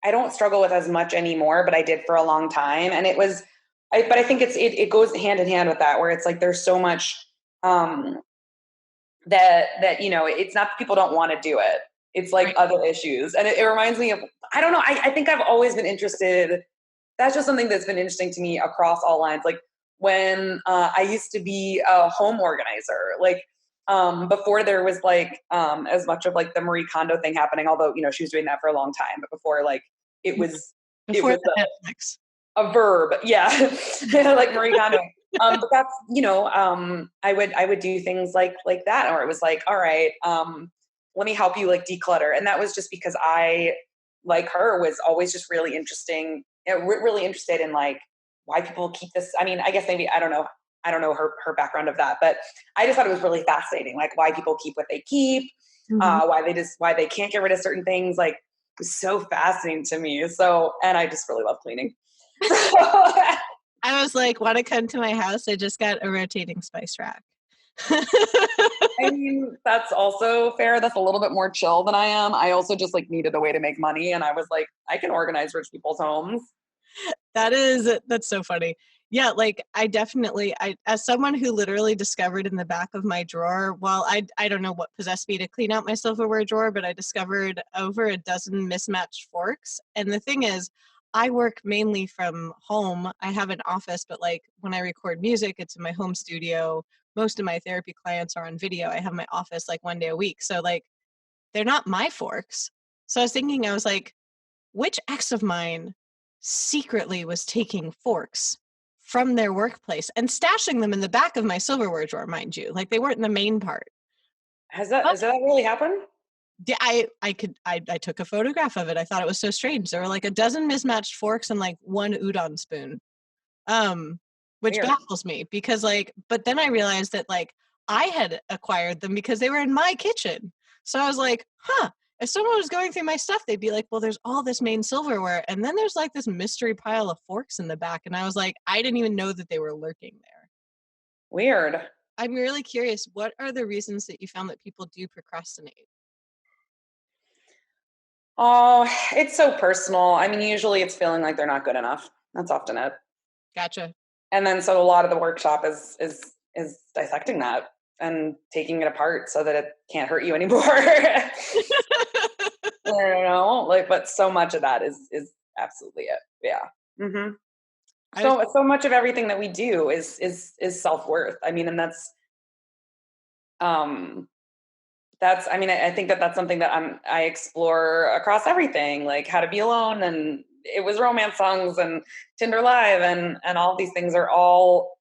I don't struggle with as much anymore, but I did for a long time. And it was, but I think it goes hand in hand with that, where it's like there's so much that you know, it's not that people don't want to do it. It's like other issues, and it reminds me of, I don't know. I think I've always been interested. That's just something that's been interesting to me across all lines. Like when I used to be a home organizer, like before there was like as much of like the Marie Kondo thing happening, although, you know, she was doing that for a long time, but before like it was Netflix. a verb. Yeah. Like Marie Kondo. But that's, you know, I would do things like that, or it was like, all right, let me help you like declutter. And that was just because I, like her, was always just really really interested in like why people keep this. I mean, I guess maybe, I don't know her background of that, but I just thought it was really fascinating, like why people keep what they keep, why they can't get rid of certain things. Like, it was so fascinating to me. So, and I just really love cleaning. I was like, want to come to my house? I just got a rotating spice rack. I mean, that's also fair. That's a little bit more chill than I am. I also just like needed a way to make money, and I was like, I can organize rich people's homes. That's so funny. Yeah, like I as someone who literally discovered in the back of my drawer, well, I don't know what possessed me to clean out my silverware drawer, but I discovered over a dozen mismatched forks. And the thing is, I work mainly from home. I have an office, but like when I record music, it's in my home studio. Most of my therapy clients are on video. I have my office like one day a week. So like they're not my forks. So I was like, which ex of mine secretly was taking forks from their workplace and stashing them in the back of my silverware drawer, mind you? Like they weren't in the main part. Has that really happened? Yeah, I took a photograph of it. I thought it was so strange. There were like a dozen mismatched forks and like one udon spoon. Which Weird. baffles me because like, but then I realized that like I had acquired them because they were in my kitchen. So I was like, huh, if someone was going through my stuff, they'd be like, well, there's all this main silverware. And then there's like this mystery pile of forks in the back. And I was like, I didn't even know that they were lurking there. Weird. I'm really curious, what are the reasons that you found that people do procrastinate? Oh, it's so personal. I mean, usually it's feeling like they're not good enough. That's often it. Gotcha. And then so a lot of the workshop is dissecting that and taking it apart so that it can't hurt you anymore. I don't know, like, but so much of that is absolutely it. Yeah. Mm-hmm. So much of everything that we do is self-worth. I mean, and I mean, I think that that's something that I explore across everything, like How to Be Alone, and It Was Romance Songs, and Tinder Live, and all these things are all,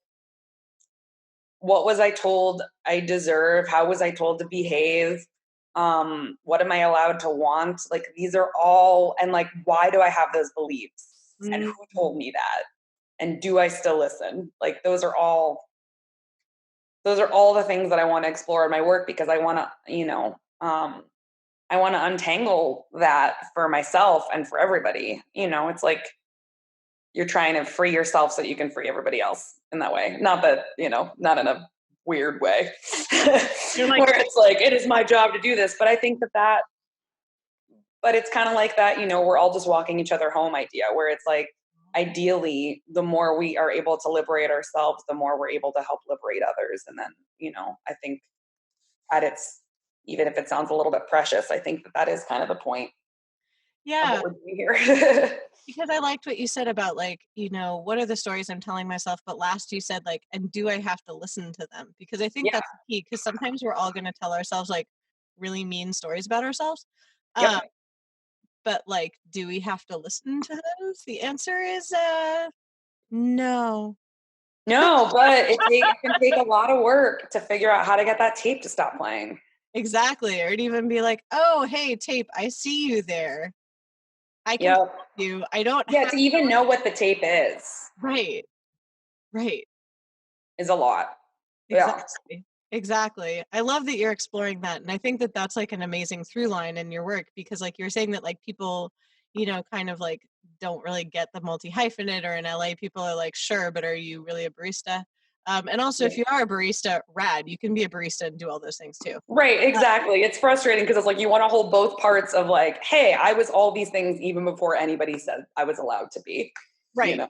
what was I told I deserve? How was I told to behave? What am I allowed to want? Like, these are all, and like, why do I have those beliefs? And who told me that? And do I still listen? Like, those are all the things that I want to explore in my work, because I want to, I want to untangle that for myself and for everybody. It's like you're trying to free yourself so that you can free everybody else in that way. Not that, not in a weird way You're like, where it's like, it is my job to do this. But I think but it's kind of like that, we're all just walking each other home idea, where it's like, ideally, the more we are able to liberate ourselves, the more we're able to help liberate others. And then, I think even if it sounds a little bit precious, I think that is kind of the point of what we're doing here. Because I liked what you said about, like, what are the stories I'm telling myself? But last you said, like, and do I have to listen to them? Because I think that's the key. Because sometimes we're all going to tell ourselves, like, really mean stories about ourselves. Yep. But, like, do we have to listen to those? The answer is no. No, but it can take a lot of work to figure out how to get that tape to stop playing. Exactly. Or to even be like, oh, hey, tape, I see you there. I can help you. I don't have to even know what the tape is. Right. Is a lot. Exactly. I love that you're exploring that. And I think that that's like an amazing through line in your work, because like you're saying that like people, kind of like don't really get the multi-hyphenate, or in LA people are like, sure, but are you really a barista? And also if you are a barista, rad, you can be a barista and do all those things too. Right, exactly. It's frustrating because it's like you want to hold both parts of like, hey, I was all these things even before anybody said I was allowed to be. Right.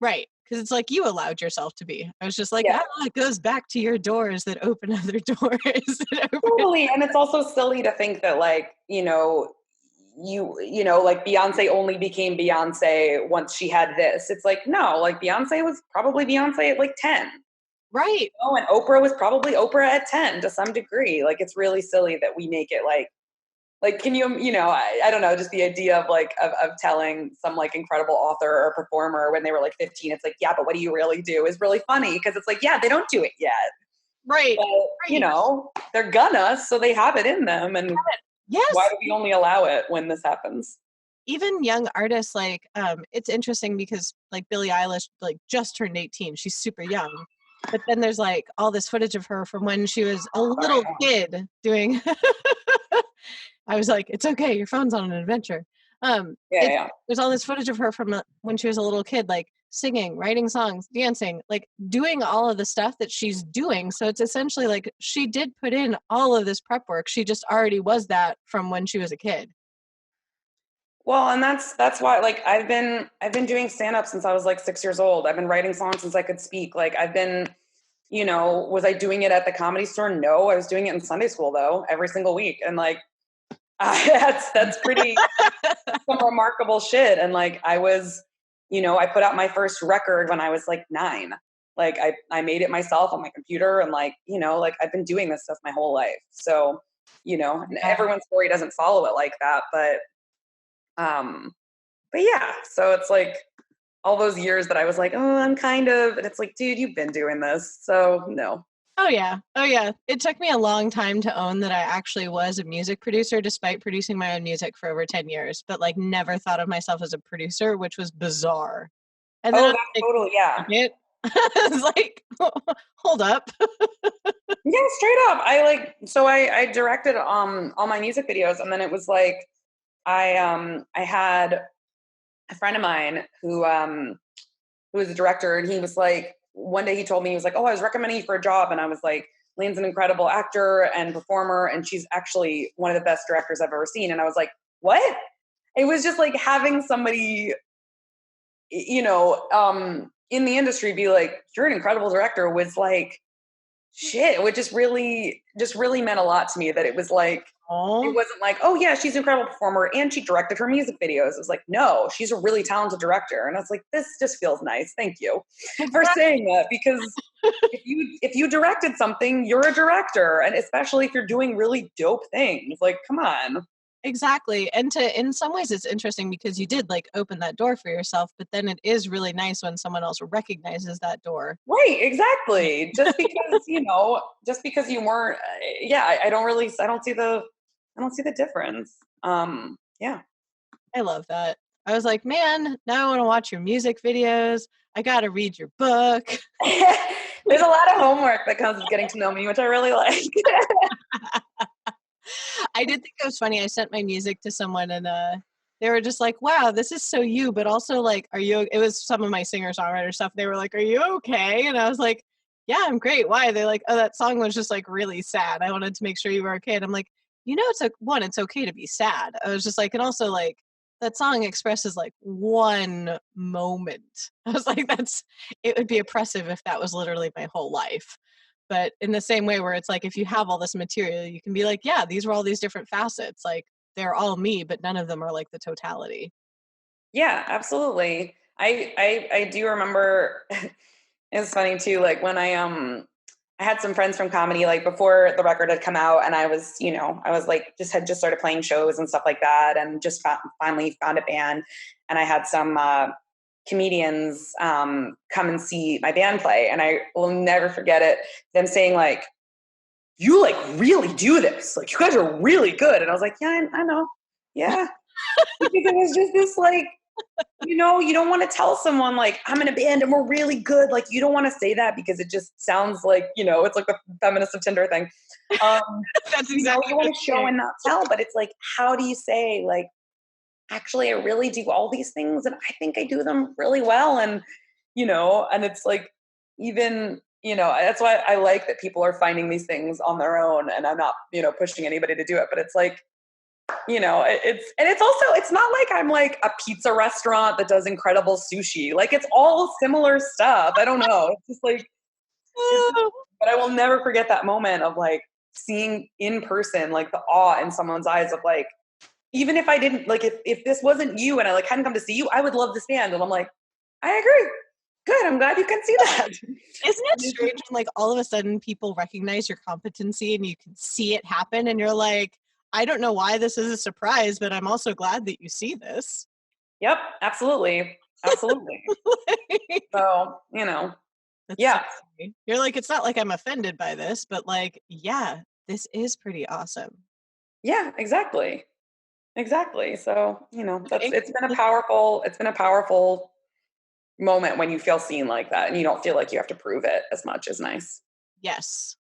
Right. Because it's like you allowed yourself to be. I was just like, it goes back to your doors that open other doors. Totally. And it's also silly to think that like, like Beyonce only became Beyonce once she had this. It's like, no, like Beyonce was probably Beyonce at like 10. Right. And Oprah was probably Oprah at 10 to some degree. Like, it's really silly that we make it like, can you, I don't know, just the idea of like, of telling some like incredible author or performer when they were like 15, it's like, yeah, but what do you really do, is really funny. Cause it's like, yeah, they don't do it yet. Right. But, they're gonna, so they have it in them. And why do we only allow it when this happens? Even young artists, like, it's interesting because like Billie Eilish, like just turned 18. She's super young. But then there's like all this footage of her from when she was a little kid doing, I was like, it's okay, your phone's on an adventure. There's all this footage of her from when she was a little kid, like singing, writing songs, dancing, like doing all of the stuff that she's doing. So it's essentially like she did put in all of this prep work. She just already was that from when she was a kid. Well, and that's why, like, I've been doing stand-up since I was like 6 years old. I've been writing songs since I could speak. Like, I've been, was I doing it at the Comedy Store? No, I was doing it in Sunday school though, every single week. And like, that's pretty some remarkable shit. And like, I was, I put out my first record when I was like 9. Like, I made it myself on my computer, and like, like I've been doing this stuff my whole life. So, everyone's story doesn't follow it like that, but yeah, so it's like all those years that I was like, oh, I'm kind of, and it's like, dude, you've been doing this. So no. Oh yeah. It took me a long time to own that I actually was a music producer, despite producing my own music for over 10 years, but like never thought of myself as a producer, which was bizarre. And then that's totally, yeah. It's like, hold up. Yeah, straight up. I directed all my music videos, and then it was like I had a friend of mine who was a director, and he was like, one day he told me, he was like, oh, I was recommending you for a job, and I was like, Lane's an incredible actor and performer, and she's actually one of the best directors I've ever seen. And I was like, what? It was just like having somebody, in the industry be like, you're an incredible director, was like shit, it just really meant a lot to me that it was like, Oh, it wasn't like, oh yeah, she's an incredible performer and she directed her music videos. It was like, no, she's a really talented director. And I was like, this just feels nice. Thank you for saying that, because if you directed something, you're a director. And especially if you're doing really dope things, like, come on. exactly. And in some ways it's interesting because you did like open that door for yourself, but then it is really nice when someone else recognizes that door. Right, exactly. Just because, just because you weren't, I don't see the difference. Yeah. I love that. I was like, man, now I want to watch your music videos. I got to read your book. There's a lot of homework that comes with getting to know me, which I really like. I did think it was funny. I sent my music to someone and they were just like, wow, this is so you, but also like, are you, it was some of my singer-songwriter stuff. They were like, are you okay? And I was like, yeah, I'm great. Why? They're like, oh, that song was just like really sad. I wanted to make sure you were okay. And I'm like, it's okay to be sad. I was just like, and also like, that song expresses like one moment. I was like, it would be oppressive if that was literally my whole life. But in the same way where it's like, if you have all this material, you can be like, yeah, these were all these different facets. Like they're all me, but none of them are like the totality. Yeah, absolutely. I do remember it's funny too, like when I had some friends from comedy, like before the record had come out, and I was, I was like, had just started playing shows and stuff like that, and just finally found a band, and I had some comedians come and see my band play, and I will never forget it. Them saying like, "You like really do this, like you guys are really good," and I was like, "Yeah, I know, yeah," because it was just this like, you don't want to tell someone like, I'm in a band and we're really good. Like, you don't want to say that because it just sounds like, it's like the feminist of Tinder thing. That's exactly you want to show and not tell, but it's like, how do you say like, actually, I really do all these things and I think I do them really well. And, and it's like, even, that's why I like that people are finding these things on their own, and I'm not, pushing anybody to do it, but it's like, it's not like I'm like a pizza restaurant that does incredible sushi. Like, it's all similar stuff. I don't know. It's just like, but I will never forget that moment of like seeing in person, like the awe in someone's eyes of like, even if I didn't like, if this wasn't you and I like hadn't come to see you, I would love this band. And I'm like, I agree. Good. I'm glad you can see that. Isn't it strange when like all of a sudden people recognize your competency and you can see it happen and you're like, I don't know why this is a surprise, but I'm also glad that you see this. Yep, absolutely. Absolutely. Like, So, that's yeah. so funny. You're like, it's not like I'm offended by this, but like, yeah, this is pretty awesome. Yeah, exactly. Exactly. So, it's been a powerful moment when you feel seen like that and you don't feel like you have to prove it as much as nice. Yes.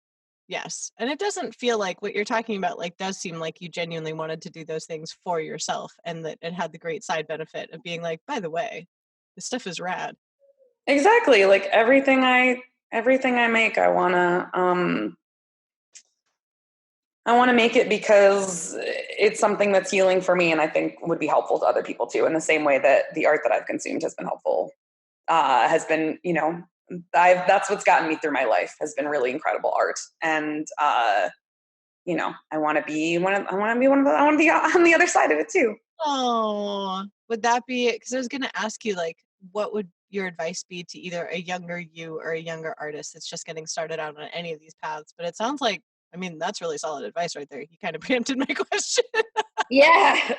Yes. And it doesn't feel like what you're talking about, like, does seem like you genuinely wanted to do those things for yourself and that it had the great side benefit of being like, by the way, this stuff is rad. Exactly. Like everything I make, I want to make it because it's something that's healing for me and I think would be helpful to other people too, in the same way that the art that I've consumed has been helpful. Has been, that's what's gotten me through my life, has been really incredible art. And I want to be I want to be on the other side of it too. Oh, would that be it? Because I was going to ask you, like, what would your advice be to either a younger you or a younger artist that's just getting started out on any of these paths? But it sounds like, I mean, that's really solid advice right there. You kind of preempted my question. Yeah,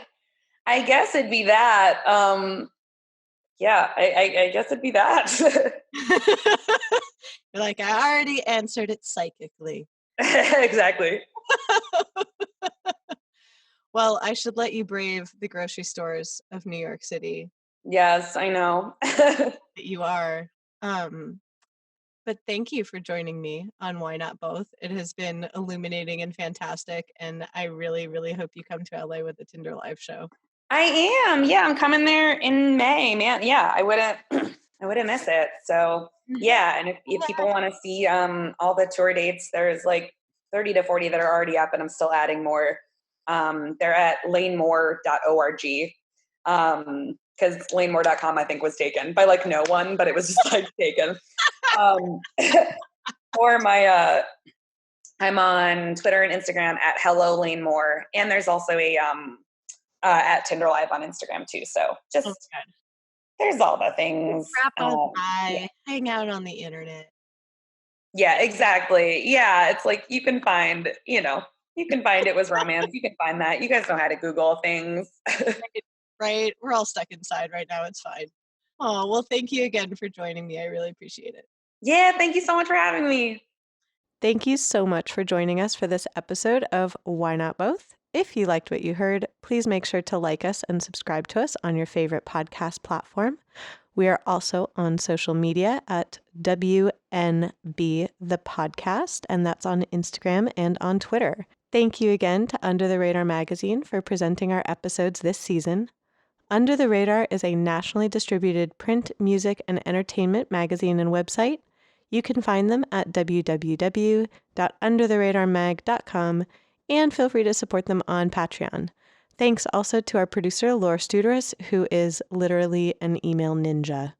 I guess it'd be that. Yeah, I guess it'd be that. You're like, I already answered it psychically. Exactly. Well, I should let you brave the grocery stores of New York City. Yes, I know. That you are. But thank you for joining me on Why Not Both. It has been illuminating and fantastic, and I really, really hope you come to LA with the Tinder live show. I am. Yeah, I'm coming there in May, man. Yeah, I wouldn't I wouldn't miss it. So yeah, and if people want to see all the tour dates, there's like 30 to 40 that are already up and I'm still adding more. They're at lanemore.org. Because lanemore.com I think was taken by like no one, but it was just like taken. Or my I'm on Twitter and Instagram at Hello Lane Moore, and there's also a at Tinder Live on Instagram too. So just there's all the things. Crap on Yeah. hang out on the internet. Yeah, exactly. Yeah, it's like you can find, you can find It Was Romance. You can find that. You guys know how to Google things. Right? We're all stuck inside right now. It's fine. Oh, well, thank you again for joining me. I really appreciate it. Yeah, thank you so much for having me. Thank you so much for joining us for this episode of Why Not Both? If you liked what you heard, please make sure to like us and subscribe to us on your favorite podcast platform. We are also on social media at WNB the podcast, and that's on Instagram and on Twitter. Thank you again to Under the Radar magazine for presenting our episodes this season. Under the Radar is a nationally distributed print, music, and entertainment magazine and website. You can find them at www.undertheradarmag.com and feel free to support them on Patreon. Thanks also to our producer, Laura Studeris, who is literally an email ninja.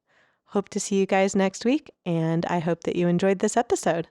Hope to see you guys next week, and I hope that you enjoyed this episode.